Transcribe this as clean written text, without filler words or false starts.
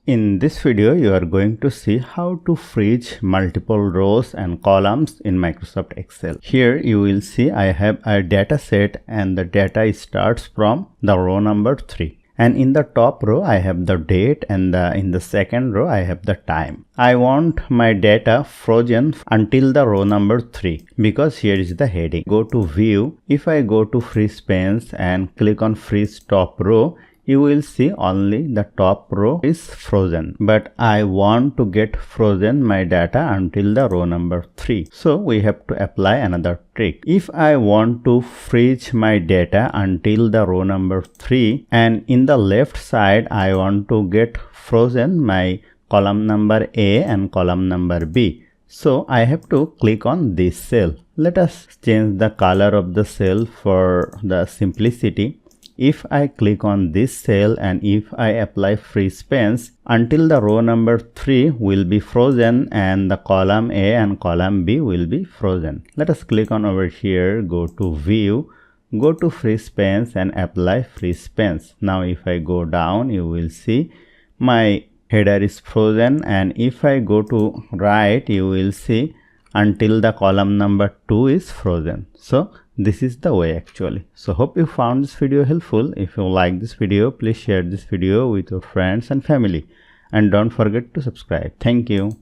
In this video, you are going to see how to freeze multiple rows and columns in Microsoft Excel. Here you will see I have a data set and the data starts from the row number 3. And in the top row, I have the date, and in the second row, I have the time. I want my data frozen until the row number 3 because here is the heading. Go to View. If I go to Freeze Panes and click on Freeze Top Row, you will see only the top row is frozen, but I want to get frozen my data until the row number 3. So we have to apply another trick. If I want to freeze my data until the row number 3 and in the left side I want to get frozen my column number A and column number B. So I have to click on this cell. Let us change the color of the cell for the simplicity. If I click on this cell and if I apply freeze panes, until the row number 3 will be frozen and the column A and column B will be frozen. Let us click on over here, go to View, go to freeze panes and apply freeze panes. Now if I go down, you will see my header is frozen, and if I go to right, you will see until the column number 2 is frozen. So this is the way actually. So hope you found this video helpful. If you like this video, please share this video with your friends and family, and don't forget to subscribe. Thank you.